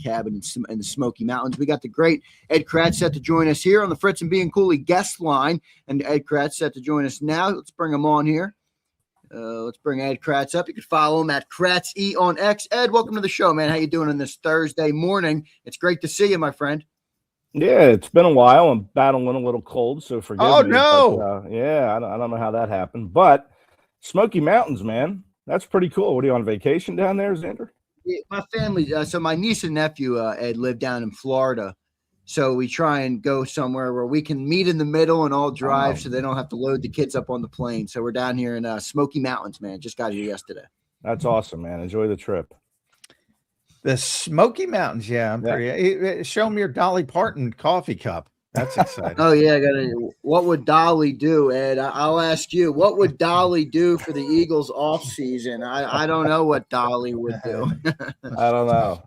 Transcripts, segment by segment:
cabin in the Smoky Mountains. We got the great Ed Kracz set to join us here on the Fritz and Bianculli guest line, and Ed Kracz set to join us now. Let's bring him on here. Let's bring Ed Kracz up. You can follow him at KratzE on X. Ed, welcome to the show, man. How you doing on this Thursday morning? It's great to see you, my friend. Yeah, it's been a while. I'm battling a little cold, so forgive me. Oh, no. But, I don't know how that happened. But Smoky Mountains, man, that's pretty cool. What are you on vacation down there, Xander? Yeah, my family, so my niece and nephew, Ed, live down in Florida. So we try and go somewhere where we can meet in the middle and all drive so they don't have to load the kids up on the plane. So we're down here in Smoky Mountains, man. Just got here yesterday. That's awesome, man. Enjoy the trip. The Smoky Mountains, yeah. I'm pretty. Show me your Dolly Parton coffee cup. That's exciting. Oh yeah, what would Dolly do, Ed? I'll ask you. What would Dolly do for the Eagles off season? I don't know what Dolly would do. I don't know.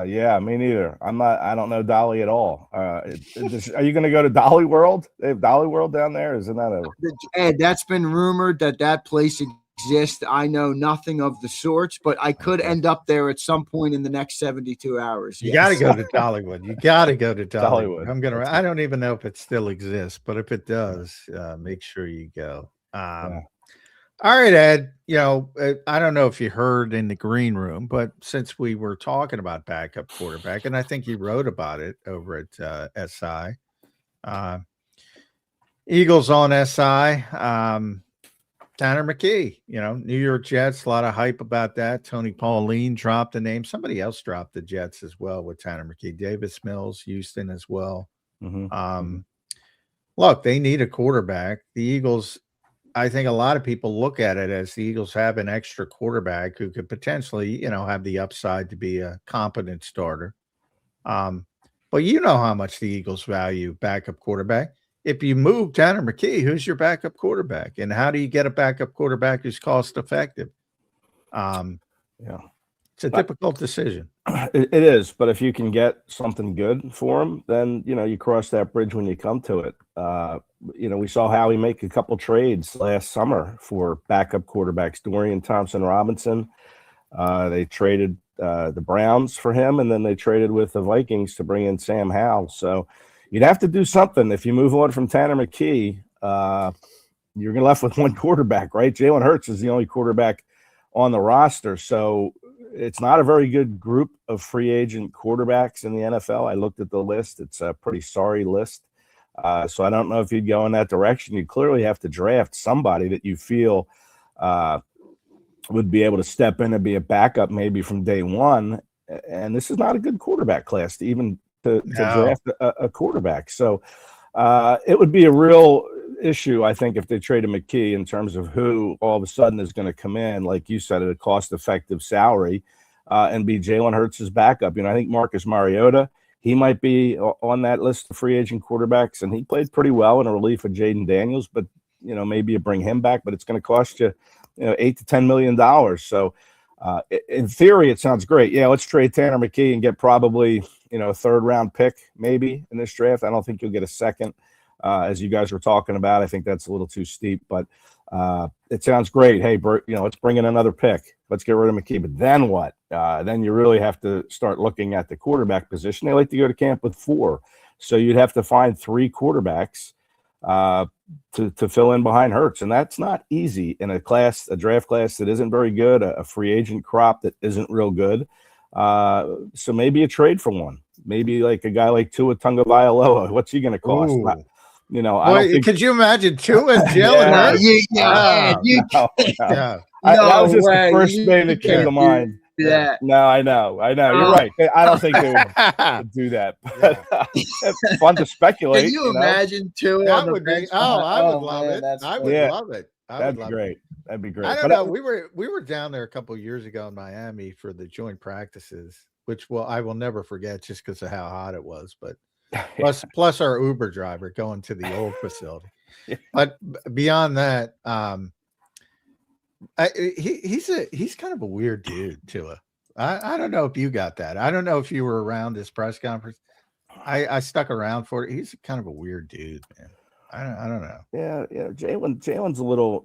Yeah, me neither. I don't know Dolly at all. Are you going to go to Dolly World? They have Dolly World down there. Isn't that Ed? That's been rumored that place exists. I know nothing of the sorts, but I could end up there at some point in the next 72 hours. You got to go to Dollywood. You got to go to Dollywood. I don't even know if it still exists, but if it does, make sure you go. All right, Ed, I don't know if you heard in the green room, but since we were talking about backup quarterback, and I think you wrote about it over at SI, Eagles on SI, Tanner McKee, New York Jets, a lot of hype about that. Tony Pauline dropped the name. Somebody else dropped the Jets as well with Tanner McKee. Davis Mills, Houston as well. Look, they need a quarterback. The Eagles, I think a lot of people look at it as the Eagles have an extra quarterback who could potentially, have the upside to be a competent starter. But you know how much the Eagles value backup quarterback. If you move Tanner McKee, who's your backup quarterback? And how do you get a backup quarterback who's cost effective? It's a difficult decision. It is, but if you can get something good for him, then, you cross that bridge when you come to it. We saw Howie make a couple trades last summer for backup quarterbacks, Dorian Thompson-Robinson. They traded the Browns for him, and then they traded with the Vikings to bring in Sam Howell. So you'd have to do something. If you move on from Tanner McKee, you're left with one quarterback, right? Jalen Hurts is the only quarterback on the roster. So it's not a very good group of free agent quarterbacks in the NFL. I looked at the list. It's a pretty sorry list. So I don't know if you'd go in that direction. You clearly have to draft somebody that you feel would be able to step in and be a backup maybe from day one. And this is not a good quarterback class to draft a quarterback. So it would be a real issue, I think, if they traded McKee in terms of who all of a sudden is going to come in, like you said, at a cost-effective salary and be Jalen Hurts' backup. I think Marcus Mariota, he might be on that list of free agent quarterbacks, and he played pretty well in a relief of Jaden Daniels, but, maybe you bring him back, but it's going to cost you, $8 to $10 million. So in theory, it sounds great. Yeah, let's trade Tanner McKee and get probably, a third-round pick maybe in this draft. I don't think you'll get a second, as you guys were talking about. I think that's a little too steep, but it sounds great. Hey, Bert, let's bring in another pick. Let's get rid of McKee. But then what? Then you really have to start looking at the quarterback position. They like to go to camp with 4. So you'd have to find 3 quarterbacks to fill in behind Hurts. And that's not easy in a draft class that isn't very good, a free agent crop that isn't real good. So maybe a trade for one. Maybe like a guy like Tua Tagovailoa. What's he going to cost? Could you imagine Tua and Jalen Hurts? That was just the first name that came to mind. Yeah. No, I know. You're right. I don't think they would do that. But it's fun to speculate. Can you imagine Tua? That would be. I would love it. I would love it. That'd be great. That'd be great. I don't know. We were down there a couple of years ago in Miami for the joint practices, which I will never forget just because of how hot it was. But plus our Uber driver going to the old facility. But beyond that, he's kind of a weird dude, Tua. I don't know if you got that. I don't know if you were around this press conference. I stuck around for it. He's kind of a weird dude, man. I don't know. Yeah. Jalen's a little,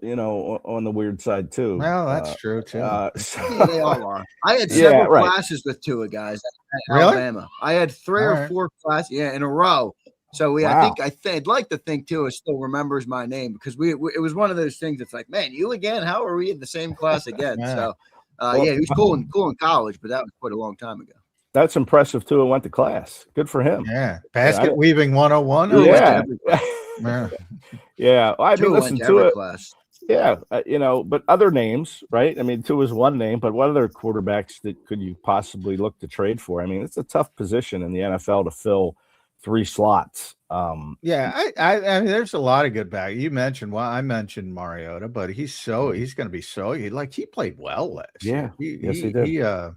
on the weird side too. Well, that's true too. They all are. I had several classes with Tua guys at Alabama. I had 3 All or right. 4 classes, in a row. So Wow. I'd like to think too, it still remembers my name because it was one of those things. It's like, man, you again? How are we in the same class again? Yeah. So, Well, he was cool in college, but that was quite a long time ago. That's impressive too. It went to class. Good for him. Yeah. Basket weaving 101. Yeah. Yeah. Yeah. I mean, listen to it. Class. Yeah, but other names, right? I mean, Tua is one name, but what other quarterbacks that could you possibly look to trade for? I mean, it's a tough position in the NFL to fill 3 slots. Yeah, I mean, there's a lot of good back. You mentioned, I mentioned Mariota, but he's going to be he played well last year. Yes, he did.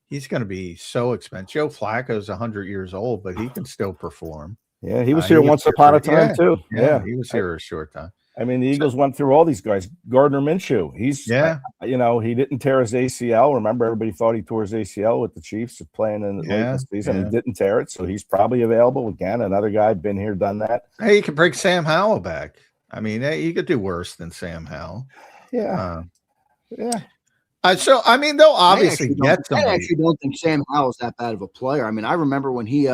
He's going to be so expensive. Joe Flacco's 100 years old, but he can still perform. Yeah, he was here once upon a time too. Yeah, he was here a short time. I mean, the Eagles went through all these guys. Gardner Minshew, he didn't tear his ACL. Remember, everybody thought he tore his ACL with the Chiefs playing in the season. He didn't tear it, so he's probably available again. Another guy, been here, done that. Hey, you could bring Sam Howell back. I mean, you could do worse than Sam Howell. Yeah. So, I mean, they'll obviously get somebody. I actually don't think Sam Howell's that bad of a player. I mean, I remember when he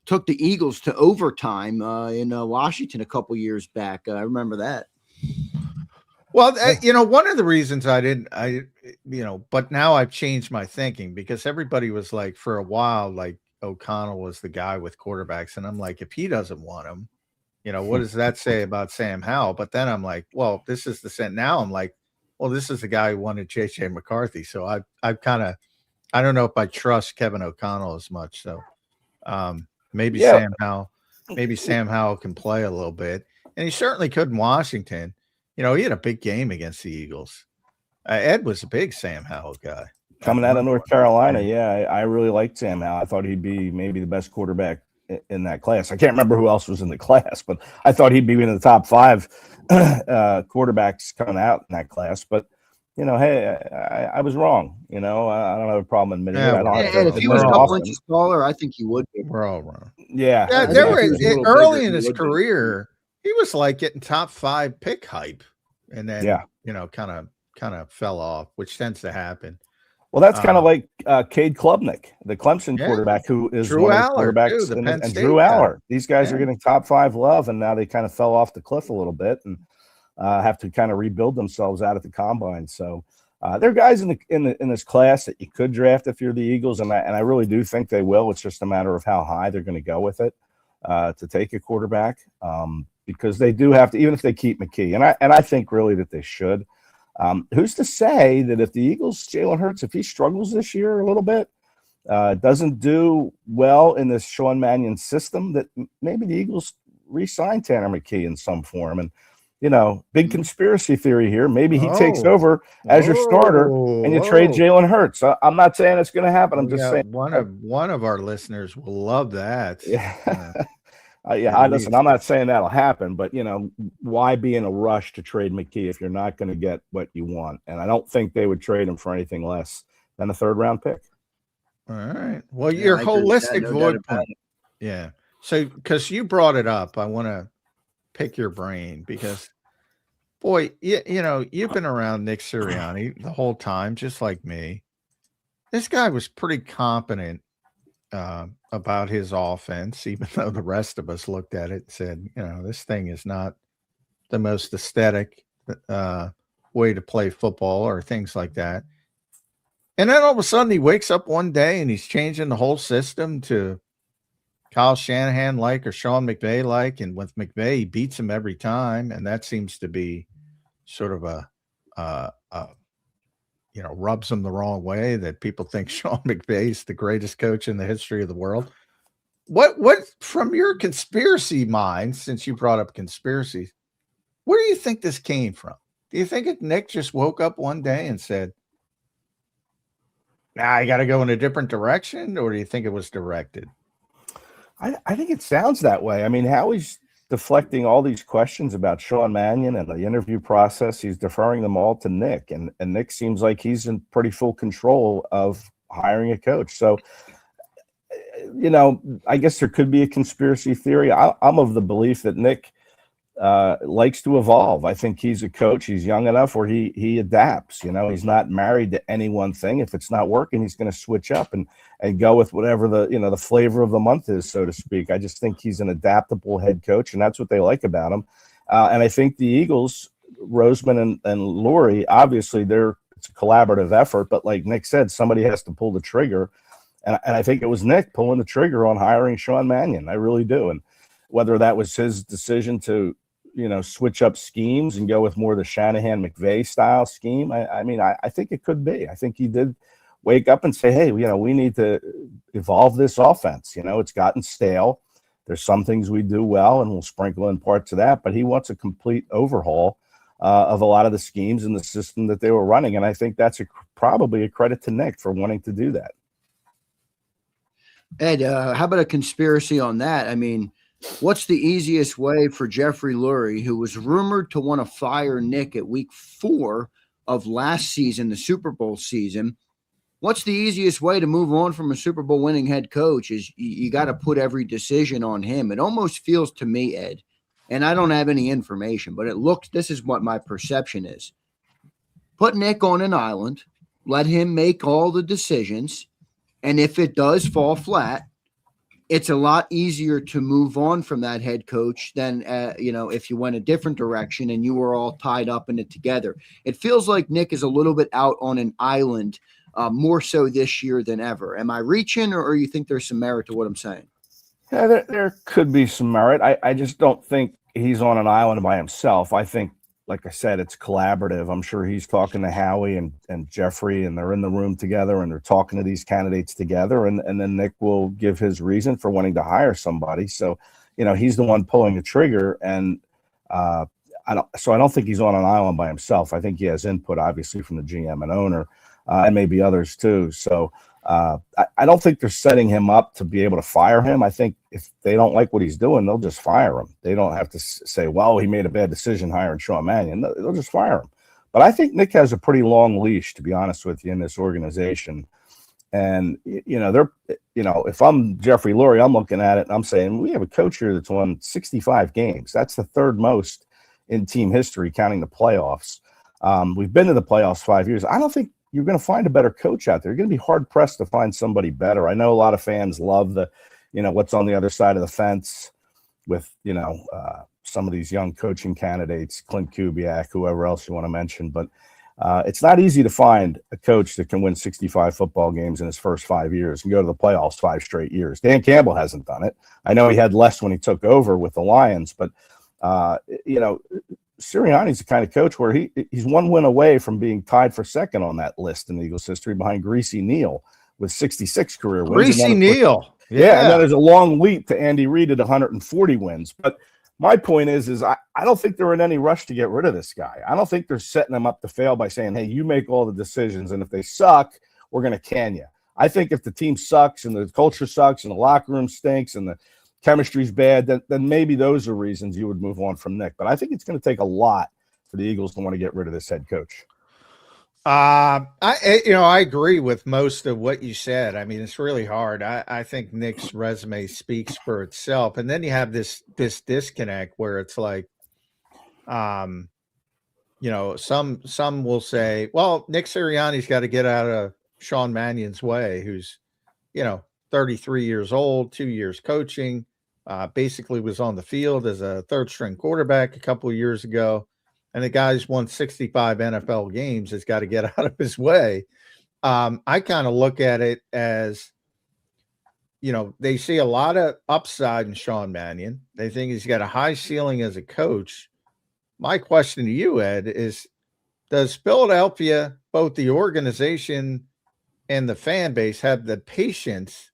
took the Eagles to overtime in Washington a couple years back. I remember that. Well, one of the reasons but now I've changed my thinking because everybody was like, for a while, like O'Connell was the guy with quarterbacks. And I'm like, if he doesn't want him, what does that say about Sam Howell? But then I'm like, well, this is the same. Now I'm like, well, this is the guy who wanted J.J. McCarthy. So I've kind of, I don't know if I trust Kevin O'Connell as much. So maybe Sam Howell can play a little bit. And he certainly could in Washington. He had a big game against the Eagles. Ed was a big Sam Howell guy. Coming out of North Carolina, I really liked Sam Howell. I thought he'd be maybe the best quarterback in that class. I can't remember who else was in the class, but I thought he'd be in the top 5 quarterbacks coming out in that class. But, hey, I was wrong. I don't have a problem admitting it. And if he was a couple inches taller, I think he would be. We're all wrong. Yeah. There were early in his career, he was like getting top 5 pick hype, and then kind of fell off, which tends to happen. Well, that's kind of like Cade Klubnik, the Clemson quarterback, who is Drew one of Aller, the quarterbacks, too, and Drew Aller. These guys are getting top 5 love, and now they kind of fell off the cliff a little bit and have to kind of rebuild themselves out at the combine. So there are guys in this class that you could draft if you're the Eagles, and I really do think they will. It's just a matter of how high they're going to go with it to take a quarterback. Because they do have to, even if they keep McKee, and I think really that they should. Who's to say that if the Eagles, Jalen Hurts, if he struggles this year a little bit, doesn't do well in this Sean Mannion system, that maybe the Eagles re-sign Tanner McKee in some form. And big conspiracy theory here. Maybe he takes over as your starter, and you trade Jalen Hurts. I'm not saying it's going to happen. I'm just saying one of our listeners will love that. Yeah. Listen, I'm not saying that'll happen, but why be in a rush to trade McKee if you're not going to get what you want? And I don't think they would trade him for anything less than a 3rd-round pick. All right. Well, your holistic viewpoint. Yeah. So, because you brought it up, I want to pick your brain because, boy, you've been around Nick Sirianni the whole time, just like me. This guy was pretty competent about his offense, even though the rest of us looked at it and said, this thing is not the most aesthetic way to play football or things like that. And then all of a sudden he wakes up one day and he's changing the whole system to Kyle Shanahan like or Sean McVay like. And with McVay, he beats him every time. And that seems to be sort of rubs them the wrong way, that people think Sean McVay is the greatest coach in the history of the world. What from your conspiracy mind, since you brought up conspiracies, where do you think this came from? Do you think Nick just woke up one day and said, I got to go in a different direction? Or do you think it was directed? I think it sounds that way. I mean, Howie's deflecting all these questions about Sean Mannion and the interview process. He's deferring them all to Nick, and Nick seems like he's in pretty full control of hiring a coach. So, I guess there could be a conspiracy theory. I'm of the belief that Nick likes to evolve. I think he's a coach. He's young enough where he adapts. You know, he's not married to any one thing. If it's not working, he's going to switch up and go with whatever the flavor of the month is, so to speak. I just think he's an adaptable head coach, and that's what they like about him. And I think the Eagles, Roseman and Lurie, obviously it's a collaborative effort, but like Nick said, somebody has to pull the trigger. And I think it was Nick pulling the trigger on hiring Sean Mannion. I really do. And whether that was his decision to, switch up schemes and go with more of the Shanahan-McVay style scheme, I think it could be. I think he did wake up and say, hey, we need to evolve this offense. It's gotten stale. There's some things we do well, and we'll sprinkle in parts of that. But he wants a complete overhaul of a lot of the schemes and the system that they were running. And I think that's probably a credit to Nick for wanting to do that. Ed, how about a conspiracy on that? I mean, what's the easiest way for Jeffrey Lurie, who was rumored to want to fire Nick at week 4 of last season, the Super Bowl season? What's the easiest way to move on from a Super Bowl winning head coach is you got to put every decision on him. It almost feels to me, Ed, and I don't have any information, but this is what my perception is. Put Nick on an island, let him make all the decisions, and if it does fall flat, it's a lot easier to move on from that head coach than, if you went a different direction and you were all tied up in it together. It feels like Nick is a little bit out on an island, more so this year than ever. Am I reaching, or you think there's some merit to what I'm saying? Yeah, there could be some merit. I just don't think he's on an island by himself. I think, like I said, it's collaborative. I'm sure he's talking to Howie and Jeffrey, and they're in the room together, and they're talking to these candidates together. And then Nick will give his reason for wanting to hire somebody. So, he's the one pulling the trigger. And I don't think he's on an island by himself. I think he has input, obviously, from the GM and owner, and maybe others too. So I don't think they're setting him up to be able to fire him. I think if they don't like what he's doing, they'll just fire him. They don't have to say, well, he made a bad decision hiring Sean Mannion. They'll just fire him. But I think Nick has a pretty long leash, to be honest with you, in this organization. And, if I'm Jeffrey Lurie, I'm looking at it and I'm saying, we have a coach here that's won 65 games. That's the third most in team history, counting the playoffs. We've been to the playoffs 5 years. I don't think you're going to find a better coach out there. You're going to be hard pressed to find somebody better. I know a lot of fans love what's on the other side of the fence with, some of these young coaching candidates, Clint Kubiak, whoever else you want to mention. But it's not easy to find a coach that can win 65 football games in his first 5 years and go to the playoffs 5 straight years. Dan Campbell hasn't done it. I know he had less when he took over with the Lions, but, Sirianni's the kind of coach where he's one win away from being tied for second on that list in Eagles history behind Greasy Neal with 66 career wins. Greasy Neal. Yeah. And then there's a long leap to Andy Reid at 140 wins. But my point is I don't think they're in any rush to get rid of this guy. I don't think they're setting him up to fail by saying, hey, you make all the decisions, and if they suck, we're going to can you. I think if the team sucks and the culture sucks and the locker room stinks and the chemistry's bad, then maybe those are reasons you would move on from Nick. But I think it's going to take a lot for the Eagles to want to get rid of this head coach. I agree with most of what you said. I mean, it's really hard. I think Nick's resume speaks for itself. And then you have this disconnect where it's like, some will say, well, Nick Sirianni's got to get out of Sean Mannion's way, who's, 33 years old, 2 years coaching, basically was on the field as a third-string quarterback a couple of years ago, and the guy's won 65 NFL games. Has got to get out of his way. I kind of look at it as, they see a lot of upside in Sean Mannion. They think he's got a high ceiling as a coach. My question to you, Ed, is does Philadelphia, both the organization and the fan base, have the patience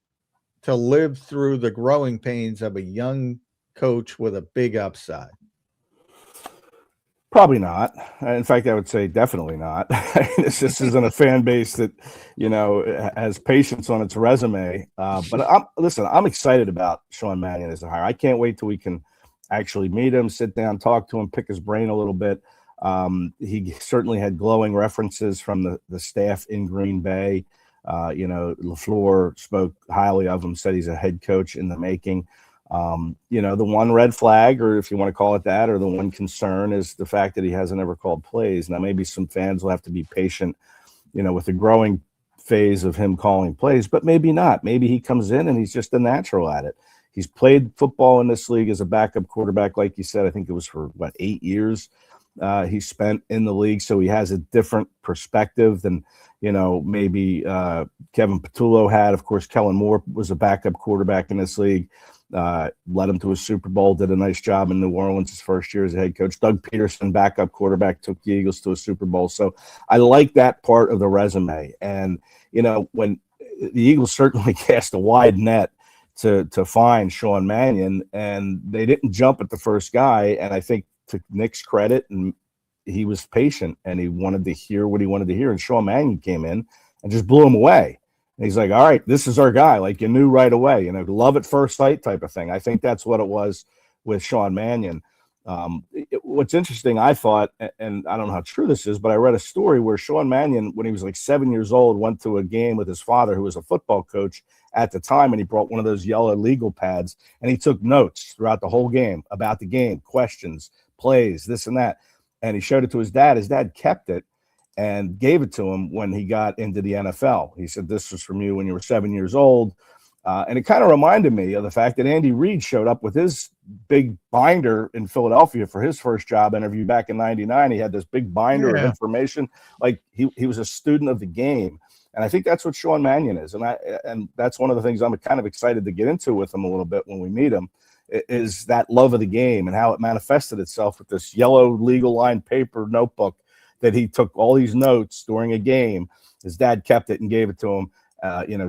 to live through the growing pains of a young coach with a big upside? Probably not. In fact, I would say definitely not. This isn't a fan base that, has patience on its resume. But I'm excited about Sean Mannion as a hire. I can't wait till we can actually meet him, sit down, talk to him, pick his brain a little bit. He certainly had glowing references from the staff in Green Bay. LaFleur spoke highly of him, said he's a head coach in the making. The one red flag, or if you want to call it that, or the one concern is the fact that he hasn't ever called plays. Now, maybe some fans will have to be patient, with the growing phase of him calling plays, but maybe not. Maybe he comes in and he's just a natural at it. He's played football in this league as a backup quarterback, like you said. I think it was for 8 years he spent in the league, so he has a different perspective than maybe Kevin Patullo had. Of course, Kellen Moore was a backup quarterback in this league, led him to a Super Bowl, did a nice job in New Orleans his first year as a head coach. Doug Peterson, backup quarterback, took the Eagles to a Super Bowl. So I like that part of the resume. And when the Eagles certainly cast a wide net to find Sean Mannion, and they didn't jump at the first guy. And I think, to Nick's credit, and he was patient and he wanted to hear what he wanted to hear. And Sean Mannion came in and just blew him away. And he's like, all right, this is our guy. Like, you knew right away, love at first sight type of thing. I think that's what it was with Sean Mannion. What's interesting, I thought, and I don't know how true this is, but I read a story where Sean Mannion, when he was like 7 years old, went to a game with his father, who was a football coach at the time, and he brought one of those yellow legal pads, and he took notes throughout the whole game about the game, questions, plays, this and that. And he showed it to his dad. His dad kept it and gave it to him when he got into the NFL. He said, this was from you when you were 7 years old. And it kind of reminded me of the fact that Andy Reid showed up with his big binder in Philadelphia for his first job interview back in '99. He had this big binder of information. Like he was a student of the game. And I think that's what Sean Mannion is. And that's one of the things I'm kind of excited to get into with him a little bit when we meet him, is that love of the game and how it manifested itself with this yellow legal line paper notebook that he took all these notes during a game. His dad kept it and gave it to him,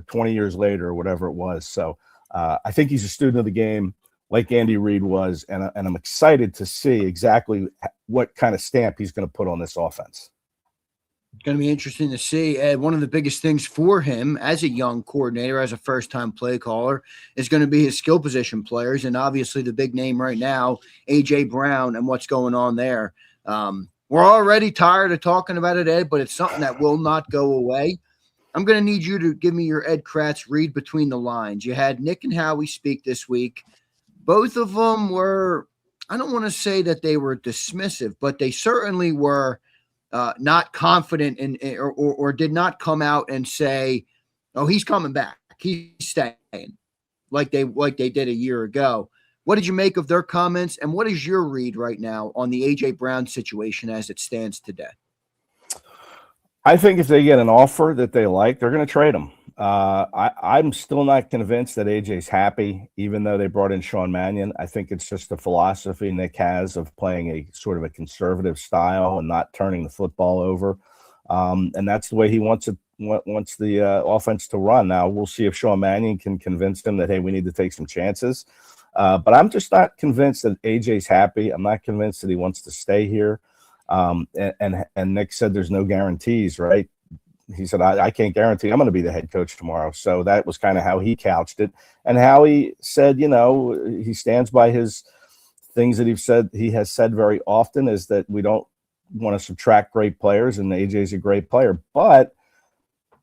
20 years later or whatever it was. So I think he's a student of the game like Andy Reid was, and I'm excited to see exactly what kind of stamp he's going to put on this offense. It's going to be interesting to see. Ed, one of the biggest things for him as a young coordinator, as a first-time play caller, is going to be his skill position players, and obviously the big name right now, A.J. Brown, and what's going on there. We're already tired of talking about it, Ed, but it's something that will not go away. I'm going to need you to give me your Ed Kracz read between the lines. You had Nick and Howie speak this week. Both of them were, I don't want to say that they were dismissive, but they certainly were not confident in, or did not come out and say, oh, he's coming back, he's staying, like they did a year ago. What did you make of their comments, and what is your read right now on the A.J. Brown situation as it stands today? I think if they get an offer that they like, they're going to trade him. I'm still not convinced that AJ's happy, even though they brought in Sean Mannion. I think it's just the philosophy Nick has of playing a sort of a conservative style and not turning the football over. And that's the way he wants the offense to run. Now, we'll see if Sean Mannion can convince him that, hey, we need to take some chances. But I'm just not convinced that AJ's happy. I'm not convinced that he wants to stay here. And Nick said there's no guarantees, right? He said, I can't guarantee I'm going to be the head coach tomorrow. So that was kind of how he couched it. And how he said, he stands by his things that he has said very often, is that we don't want to subtract great players, and AJ's a great player, but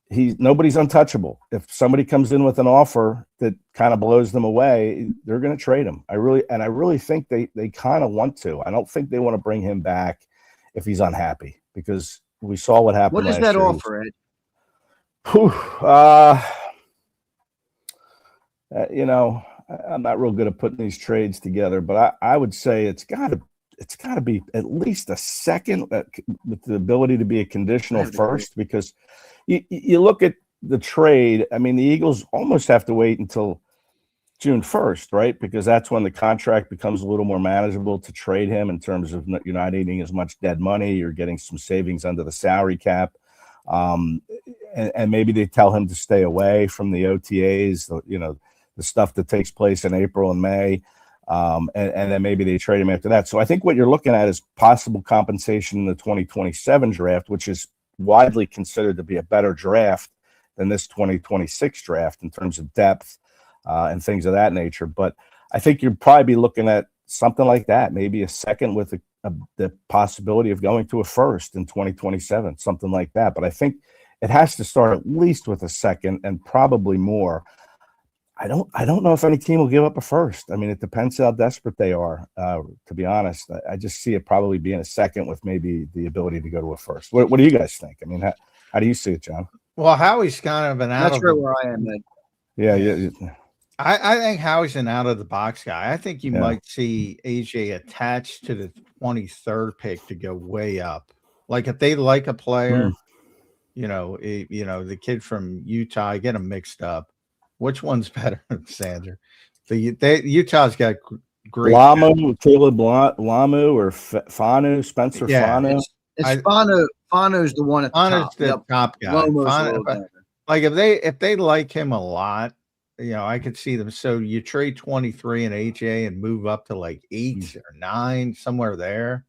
nobody's untouchable. If somebody comes in with an offer that kind of blows them away, they're going to trade him. I really think they kind of want to. I don't think they want to bring him back if he's unhappy, because we saw what happened. What is that offer, Ed? I'm not real good at putting these trades together, but I would say it's got to be at least a second with the ability to be a conditional first, because you look at the trade. I mean, the Eagles almost have to wait until June 1st, right? Because that's when the contract becomes a little more manageable to trade him, in terms of you're not eating as much dead money. You're getting some savings under the salary cap. And maybe they tell him to stay away from the OTAs, the stuff that takes place in April and May. And then maybe they trade him after that. So I think what you're looking at is possible compensation in the 2027 draft, which is widely considered to be a better draft than this 2026 draft in terms of depth and things of that nature. But I think you'd probably be looking at something like that, maybe a second with the possibility of going to a first in 2027, something like that. But I think it has to start at least with a second, and probably more. I don't know if any team will give up a first. I mean, it depends how desperate they are. To be honest, I just see it probably being a second with maybe the ability to go to a first. What do you guys think? I mean, how do you see it, John? Well, Howie's kind of an out That's of right where I am, Ed. Yeah. I think Howie's an out of the box guy. I think you Yeah. might see AJ attached to the 23rd pick to go way up. Like if they like a player, the kid from Utah, I get them mixed up. Which one's better, Sandra? Utah's got great. Caleb Lamu or Fanu, Spencer Fanu. It's Fanu. Fanu's the one at the top. The top guy. Like if they like him a lot, I could see them. So you trade 23 and AJ and move up to like 8 or 9, somewhere there.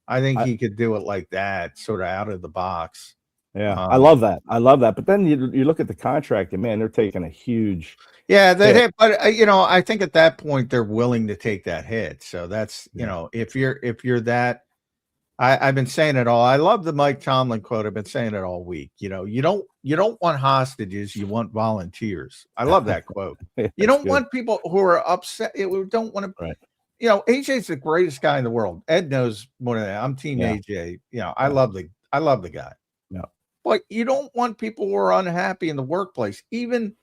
I think he could do it like that, sort of out of the box. Yeah, I love that. But then you look at the contract, and man, they're taking a huge. Yeah, hit. But I think at that point they're willing to take that hit. So that's if you're that. I've been saying it all. I love the Mike Tomlin quote. I've been saying it all week. You don't want hostages. You want volunteers. I love that quote. You don't want people who are upset. You don't want to. Right. AJ's the greatest guy in the world. Ed knows more than that. I'm Team AJ. I love the guy. Yeah. But you don't want people who are unhappy in the workplace, even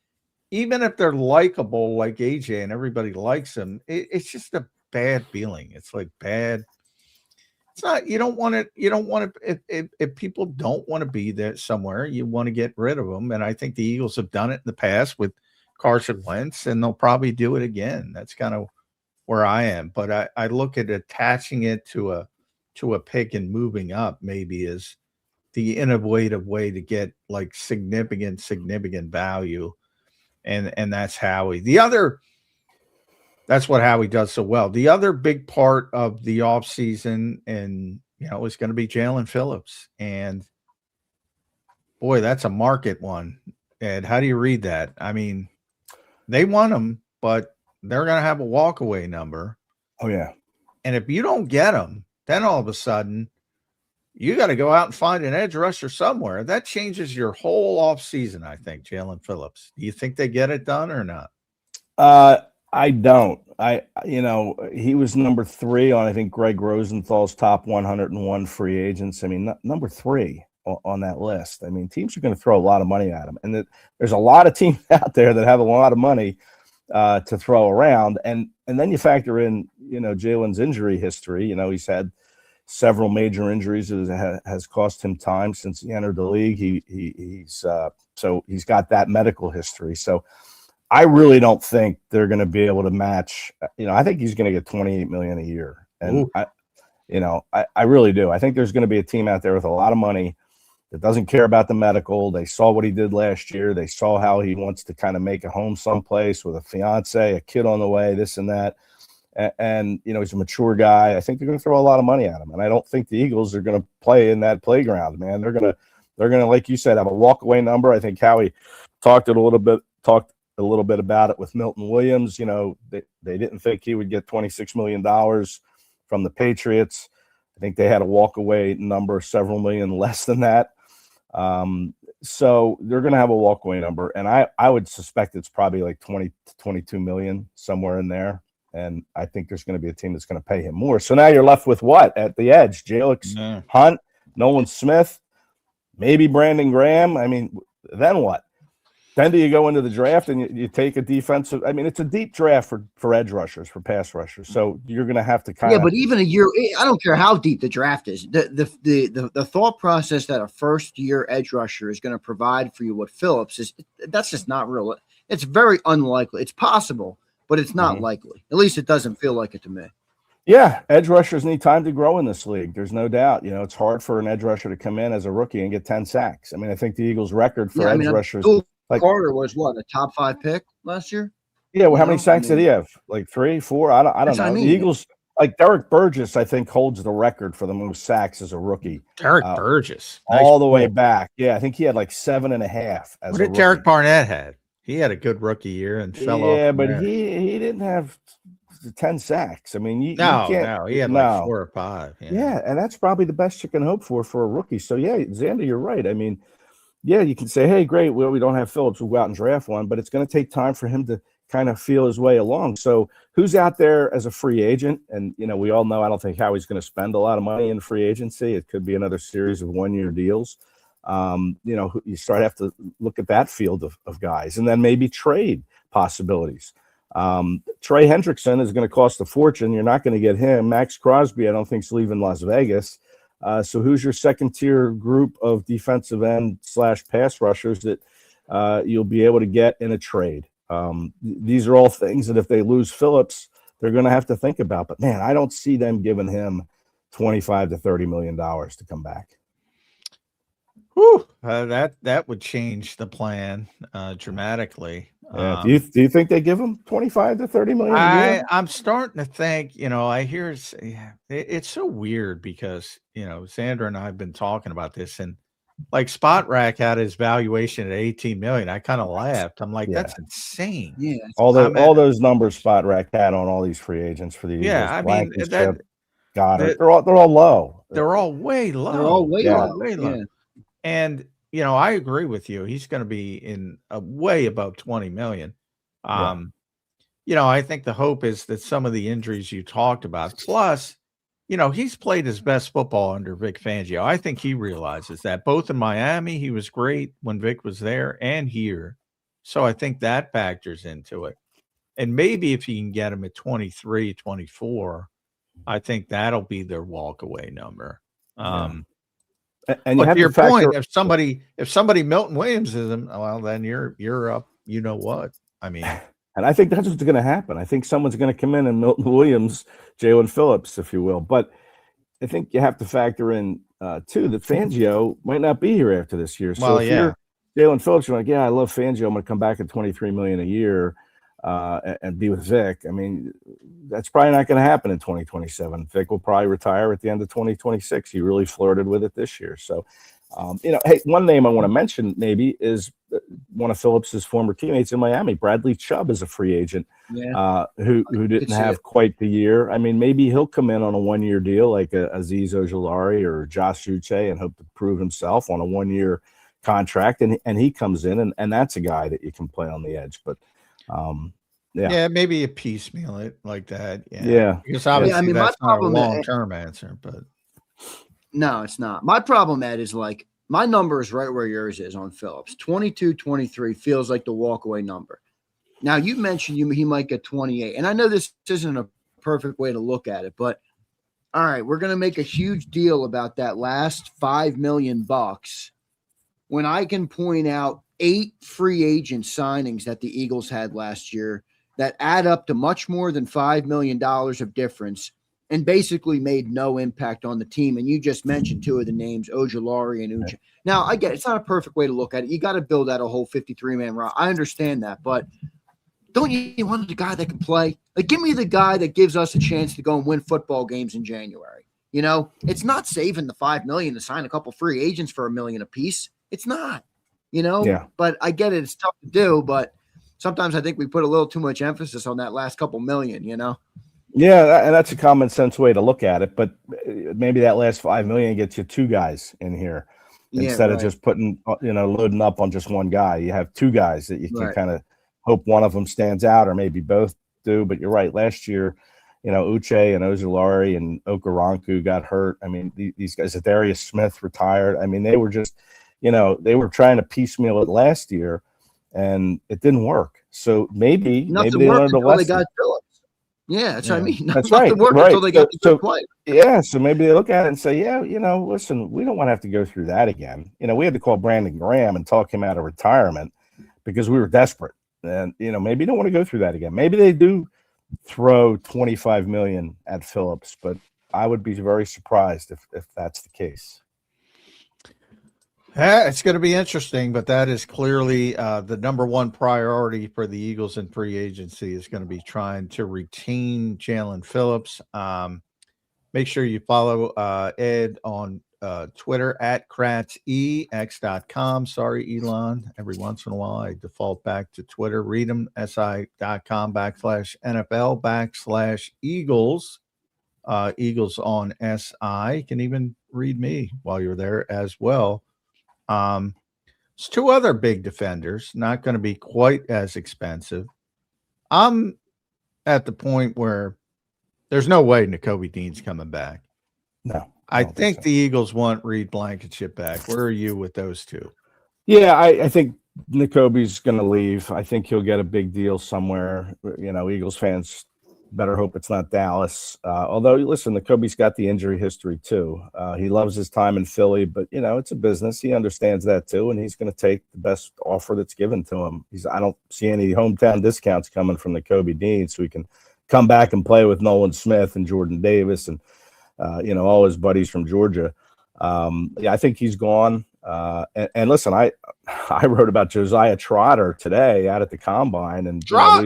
if they're likable like AJ and everybody likes him. It's just a bad feeling. It's like bad. It's not. You don't want it. You don't want it. If people don't want to be there somewhere, you want to get rid of them. And I think the Eagles have done it in the past with Carson Wentz, and they'll probably do it again. That's kind of where I am. But I look at attaching it to a pick and moving up maybe is the innovative way to get like significant value. And that's Howie. That's what Howie does so well. The other big part of the offseason is going to be Jaelan Phillips. And boy, that's a market one. Ed, how do you read that? I mean, they want him, but they're going to have a walkaway number. Oh, yeah. And if you don't get him, then all of a sudden you got to go out and find an edge rusher somewhere. That changes your whole offseason, I think, Jaelan Phillips. Do you think they get it done or not? I don't. He was number 3 on, I think, Greg Rosenthal's top 101 free agents. I mean, number 3 on that list. I mean, teams are going to throw a lot of money at him. And there's a lot of teams out there that have a lot of money to throw around. And then you factor in, Jalen's injury history. He's had several major injuries that has cost him time since he entered the league. So he's got that medical history. So I really don't think they're going to be able to match. I think he's going to get $28 million a year, and I really do. I think there's going to be a team out there with a lot of money that doesn't care about the medical. They saw what he did last year. They saw how he wants to kind of make a home someplace with a fiance, a kid on the way, this and that. And he's a mature guy. I think they're going to throw a lot of money at him, and I don't think the Eagles are going to play in that playground, man. They're going to, like you said, have a walkaway number. I think Howie talked a little bit about it with Milton Williams. They didn't think he would get $26 million from the Patriots. I think they had a walkaway number several million less than that. So they're going to have a walkaway number, and I would suspect it's probably like 20 to 22 million, somewhere in there. And I think there's going to be a team that's going to pay him more. So now you're left with what at the edge? Jalix Hunt, Nolan Smith, maybe Brandon Graham. I mean, then what? Then do you go into the draft and you take a defensive? I mean, it's a deep draft for edge rushers, for pass rushers. So you're going to have to kind of. Yeah, but even a year, I don't care how deep the draft is. The thought process that a first year edge rusher is going to provide for you what Phillips is, that's just not real. It's very unlikely. It's possible, but it's not likely. At least it doesn't feel like it to me. Yeah, edge rushers need time to grow in this league. There's no doubt. It's hard for an edge rusher to come in as a rookie and get 10 sacks. I mean, I think the Eagles' record for edge rushers. Carter was what, a top 5 pick last year? Yeah, well, how many sacks did he have? Like 3, 4? I don't know. The Eagles, like Derek Burgess, I think holds the record for the most sacks as a rookie. Derek Burgess, all the way back. Yeah, I think he had like 7.5 as a rookie. Derek Barnett had? He had a good rookie year and fell off. Yeah, but he didn't have 10 sacks. I mean, you can't. He had like 4 or 5. Yeah, and that's probably the best you can hope for a rookie. So yeah, Xander, you're right. I mean. Yeah, you can say, hey, great, well, we don't have Phillips. We'll go out and draft one, but it's going to take time for him to kind of feel his way along. So who's out there as a free agent? And, we all know I don't think Howie's going to spend a lot of money in free agency. It could be another series of one-year deals. You have to look at that field of guys, and then maybe trade possibilities. Trey Hendrickson is going to cost a fortune. You're not going to get him. Max Crosby, I don't think, is leaving Las Vegas. So who's your second tier group of defensive end / pass rushers that you'll be able to get in a trade? These are all things that if they lose Phillips, they're going to have to think about. But man, I don't see them giving him $25 to $30 million to come back. Whew, that would change the plan dramatically. Yeah. Do you think they give him $25 to $30 million? I'm starting to think. I hear it's so weird because Sandra and I have been talking about this, and like Spot Rack had his valuation at $18 million. I kind of laughed. I'm like, that's insane. Yeah, all those numbers Spot Rack had on all these free agents for the Eagles. Yeah, I mean Goddard, they're all low. They're all way low. They're all way low. Yeah. And I agree with you. He's going to be in way above 20 million. I think the hope is that some of the injuries you talked about, plus, he's played his best football under Vic Fangio. I think he realizes that. Both in Miami, he was great when Vic was there, and here. So I think that factors into it. And maybe if he can get him at 23, 24, I think that'll be their walkaway number. And but to your point, if somebody Milton Williams is him, well, then you're up. You know what? I mean, and I think that's what's going to happen. I think someone's going to come in and Milton Williams, Jaelan Phillips, if you will. But I think you have to factor in too that Fangio might not be here after this year. So you're Jaelan Phillips, you're like, I love Fangio. I'm going to come back at $23 million a year and be with Vic. I mean, that's probably not going to happen in 2027. Vic will probably retire at the end of 2026. He really flirted with it this year. So, hey, one name I want to mention maybe is one of Phillips's former teammates in Miami. Bradley Chubb is a free agent who didn't have quite the year. I mean, maybe he'll come in on a one-year deal like Azeez Ojulari or Josh Uche and hope to prove himself on a one-year contract. And he comes in, and that's a guy that you can play on the edge. But maybe a piecemeal it like that. Because obviously that's not a long-term answer, but no, it's not. My problem, Ed, is like my number is right where yours is on Phillips. 22, 23 feels like the walkaway number. Now you mentioned he might get 28, and I know this isn't a perfect way to look at it, but all right, we're going to make a huge deal about that last $5 million when I can point out 8 free agent signings that the Eagles had last year that add up to much more than $5 million of difference and basically made no impact on the team. And you just mentioned 2 of the names, Ojulari and Uche. Now, I get it. It's not a perfect way to look at it. You got to build out a whole 53-man roster. I understand that, but don't you want the guy that can play? Like, give me the guy that gives us a chance to go and win football games in January. It's not saving the $5 million to sign a couple free agents for $1 million apiece. It's not. But I get it. It's tough to do, but sometimes I think we put a little too much emphasis on that last couple million, Yeah, and that's a common sense way to look at it. But maybe that last $5 million gets you 2 guys in here instead of just putting, loading up on just one guy. You have 2 guys that you can kind of hope one of them stands out, or maybe both do. But you're right. Last year, Uche and Ojulari and Okoronkwo got hurt. I mean, these guys, Darius Smith retired. I mean, they were just, they were trying to piecemeal it last year, and it didn't work. So maybe they learned a lesson. They got Phillips. Yeah, that's what I mean. That's right. Until they got the good player. Yeah, so maybe they look at it and say, listen, we don't want to have to go through that again. We had to call Brandon Graham and talk him out of retirement because we were desperate. And, maybe you don't want to go through that again. Maybe they do throw $25 million at Phillips, but I would be very surprised if that's the case. It's going to be interesting, but that is clearly the number one priority for the Eagles in free agency is going to be trying to retain Jaelan Phillips. Make sure you follow Ed on Twitter at KratzEX.com. Sorry, Elon. Every once in a while, I default back to Twitter. Read them, SI.com/NFL/Eagles. Eagles on SI. You can even read me while you're there as well. There's 2 other big defenders, not going to be quite as expensive. I'm at the point where there's no way Nakobe Dean's coming back. No. I think so. The Eagles want Reed Blankenship back. Where are you with those two? Yeah, I think Nakobe's going to leave. I think he'll get a big deal somewhere. Eagles fans better hope it's not Dallas. Although, listen, Nakobe's got the injury history too. He loves his time in Philly, but, it's a business. He understands that too, and he's going to take the best offer that's given to him. I don't see any hometown discounts coming from Nakobe Dean, so he can come back and play with Nolan Smith and Jordan Davis and, all his buddies from Georgia. I think he's gone. And listen, I wrote about Josiah Trotter today out at the combine, and Trot.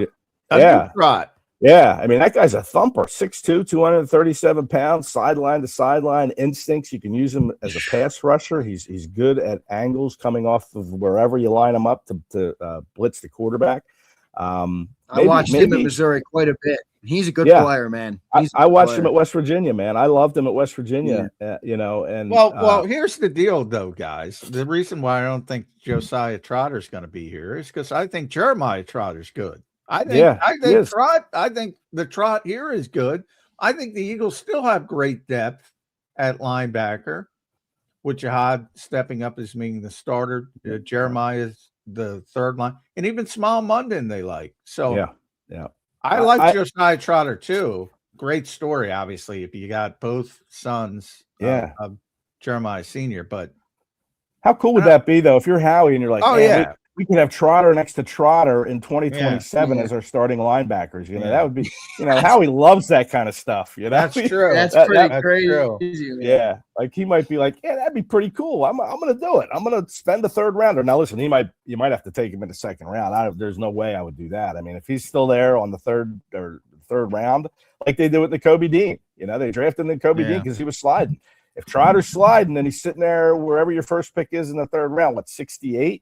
Yeah, I mean, that guy's a thumper, 6'2", 237 pounds, sideline to sideline, instincts. You can use him as a pass rusher. He's good at angles coming off of wherever you line him up to blitz the quarterback. I watched him at Missouri quite a bit. He's a good player, man. I watched him at West Virginia, man. I loved him at West Virginia, and well, here's the deal, though, guys. The reason why I don't think Josiah Trotter's going to be here is because I think Jeremiah Trotter's good. I think the Trot here is good. I think the Eagles still have great depth at linebacker, with Jihad stepping up as being the starter. Jeremiah's the third line, and even Small Munden they like. So yeah. I like Josiah Trotter too. Great story, obviously, if you got both sons of Jeremiah Sr. But how cool would that be, though, if you're Howie and you're like, we could have Trotter next to Trotter in 2027 as our starting linebackers. That would be, Howie loves that kind of stuff. That's true. That's pretty crazy. True. Yeah. Like he might be like, that'd be pretty cool. I'm going to do it. I'm going to spend the third rounder. Now, listen, you might have to take him in the second round. There's no way I would do that. I mean, if he's still there on the third round, like they did with Nakobe Dean, they drafted Nakobe Dean because he was sliding. If Trotter's sliding, then he's sitting there wherever your first pick is in the third round, 68?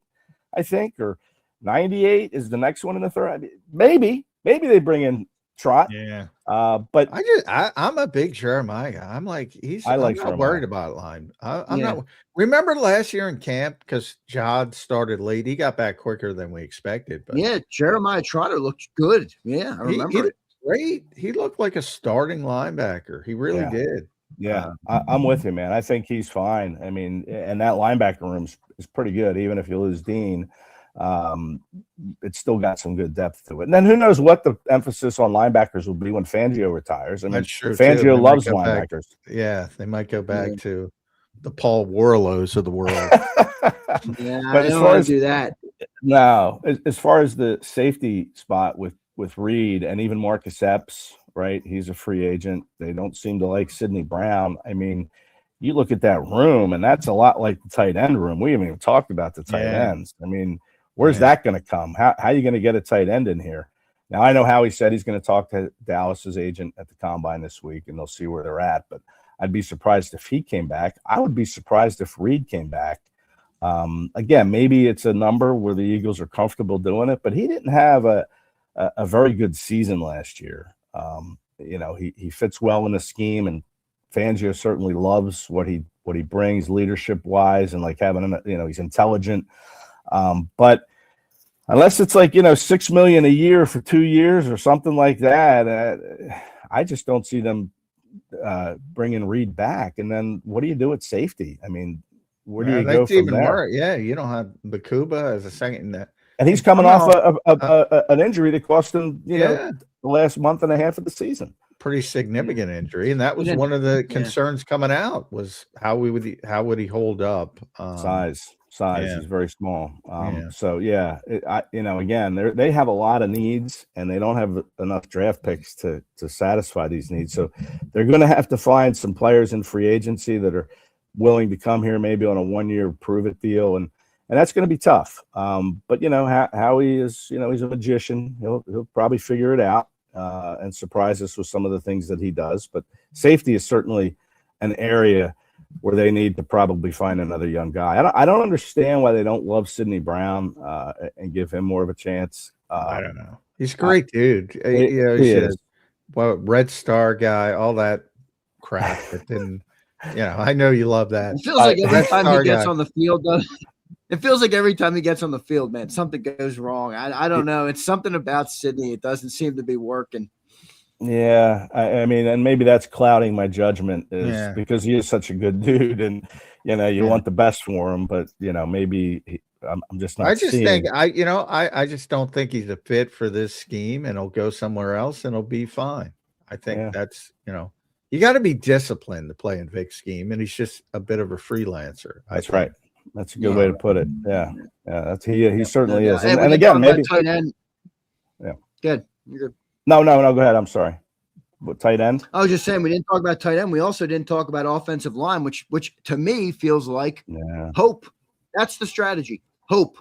I think, or 98 is the next one in the third. I mean, maybe they bring in Trot. Yeah. But I'm a big Jeremiah guy. I'm like, I'm not worried about line. I'm not. Remember last year in camp, because Jihad started late. He got back quicker than we expected. But Jeremiah Trotter looked good. Yeah, I remember it. Great. He looked like a starting linebacker. He really did. Yeah, I'm with you, man. I think he's fine. I mean, and that linebacker room is pretty good. Even if you lose Dean, it's still got some good depth to it. And then who knows what the emphasis on linebackers will be when Fangio retires. I mean, Fangio loves linebackers. They might go back to the Paul Warlows of the world. But I don't want to do that. No, as far as the safety spot with Reed and even Marcus Epps, right? He's a free agent. They don't seem to like Sidney Brown. I mean, you look at that room, and that's a lot like the tight end room. We haven't even talked about the tight ends. I mean, where's that going to come? How are you going to get a tight end in here? Now, I know how he said he's going to talk to Dallas's agent at the combine this week, and they'll see where they're at. But I'd be surprised if he came back. I would be surprised if Reed came back. Again, maybe it's a number where the Eagles are comfortable doing it, but he didn't have a very good season last year. He fits well in the scheme, and Fangio certainly loves what he brings leadership wise, and like having him, he's intelligent. But unless it's like, $6 million a year for 2 years or something like that, I just don't see them bringing Reed back. And then what do you do at safety? I mean, where do you go from there? Yeah, you don't have Bakuba as a second. And he's coming off an injury that cost him, the last month and a half of the season. Pretty significant injury, and that was one of the concerns coming out, was how would he hold up? Size is very small. So again, they have a lot of needs, and they don't have enough draft picks to satisfy these needs. So they're going to have to find some players in free agency that are willing to come here, maybe on a 1-year prove it deal, and that's going to be tough. But Howie is, he's a magician. He'll probably figure it out and surprise us with some of the things that he does. But safety is certainly an area where they need to probably find another young guy. I don't understand why they don't love Sidney Brown and give him more of a chance. I don't know. He's a great dude. He is. Well, Red Star guy, all that crap that didn't. I know you love that. It feels like every time he gets on the field, It feels like every time he gets on the field, man, something goes wrong. I don't know. It's something about Sydney. It doesn't seem to be working. Yeah, I mean, and maybe that's clouding my judgment because he is such a good dude, and you want the best for him, but maybe I'm just not. I just don't think he's a fit for this scheme, and he'll go somewhere else and he'll be fine. I think that's you got to be disciplined to play in Vic's scheme, and he's just a bit of a freelancer. That's right. That's a good way to put it. Yeah, that's he certainly is. And again, maybe tight end. Yeah, good. You're good. No. Go ahead. I'm sorry. What, tight end? I was just saying we didn't talk about tight end. We also didn't talk about offensive line, which to me feels like hope. That's the strategy. Hope.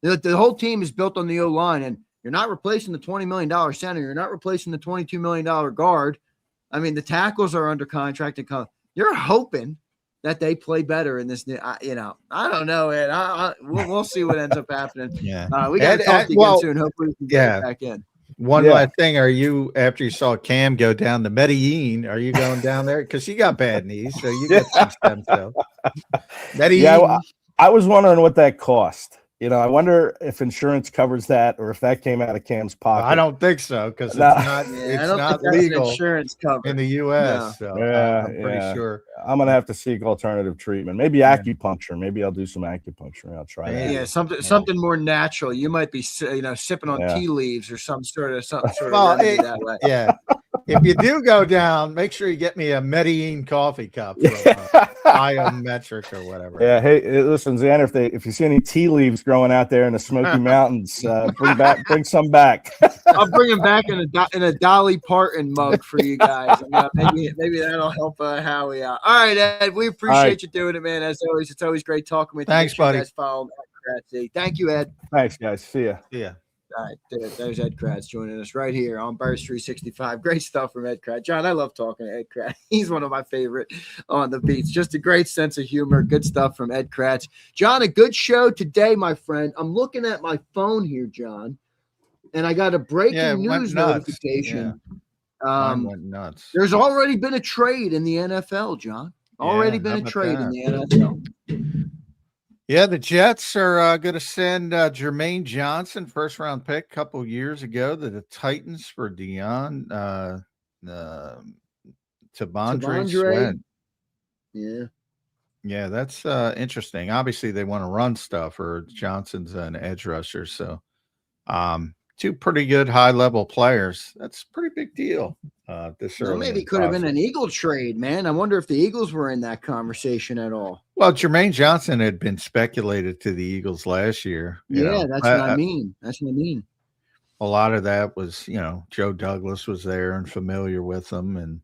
The whole team is built on the O-line, and you're not replacing the $20 million center. You're not replacing the $22 million guard. I mean, the tackles are under contract. You're hoping that they play better in this. I don't know, Ed. We'll see what ends up happening. We got to talk to you again soon. Hopefully, we can get back in. One last thing. Are you, after you saw Cam go down to Medellin, are you going down there? Because she got bad knees, so you get some stem cells. Medellin. Yeah, I was wondering what that cost. I wonder if insurance covers that, or if that came out of Cam's pocket. I don't think so, because it's not legal insurance cover in the U.S. No. So I'm pretty sure. I'm gonna have to seek alternative treatment. Maybe acupuncture. Maybe I'll do some acupuncture. I'll try that. Yeah, something more natural. You might be sipping on tea leaves or some sort of remedy that way. Yeah. If you do go down, make sure you get me a Medellin coffee cup from Biometric or whatever. Yeah. Hey, listen, Xander, if you see any tea leaves growing out there in the Smoky Mountains, bring some back. I'll bring them back in a Dolly Parton mug for you guys. Maybe that'll help Howie out. All right, Ed, we appreciate you doing it, man. As always, it's always great talking with you. Thanks, buddy. Guys follow Ed Kracz. Thank you, Ed. Thanks, guys. See ya. All right, there's Ed Kracz joining us right here on Birds 365. Great stuff from Ed Kracz. John, I love talking to Ed Kracz. He's one of my favorite on the beats. Just a great sense of humor. Good stuff from Ed Kracz. John, a good show today, my friend. I'm looking at my phone here, John, and I got a breaking news notification. Went nuts. There's already been a trade in the NFL, John. Already been a trade in the NFL. Yeah, the Jets are going to send Jermaine Johnson, first-round pick a couple years ago, to the Titans for Tavondre Sweat. Yeah, that's interesting. Obviously, they want to run stuff, or Johnson's an edge rusher. So, two pretty good high-level players. That's a pretty big deal. This early maybe it could have been an Eagle trade, man. I wonder if the Eagles were in that conversation at all. Well, Jermaine Johnson had been speculated to the Eagles last year. That's what I mean. That's what I mean. A lot of that was, Joe Douglas was there and familiar with them, and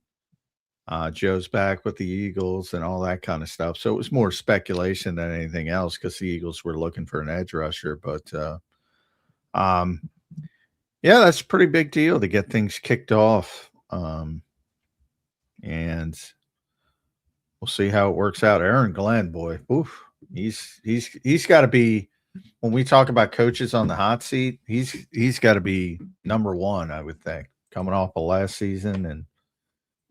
Joe's back with the Eagles and all that kind of stuff. So it was more speculation than anything else because the Eagles were looking for an edge rusher. But, that's a pretty big deal to get things kicked off. And we'll see how it works out. Aaron Glenn, boy, he's got to be, when we talk about coaches on the hot seat, he's got to be number one, I would think, coming off of last season. And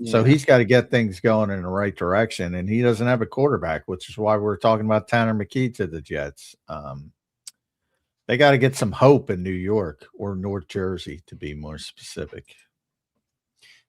so he's got to get things going in the right direction. And he doesn't have a quarterback, which is why we're talking about Tanner McKee to the Jets. They got to get some hope in New York or North Jersey, to be more specific.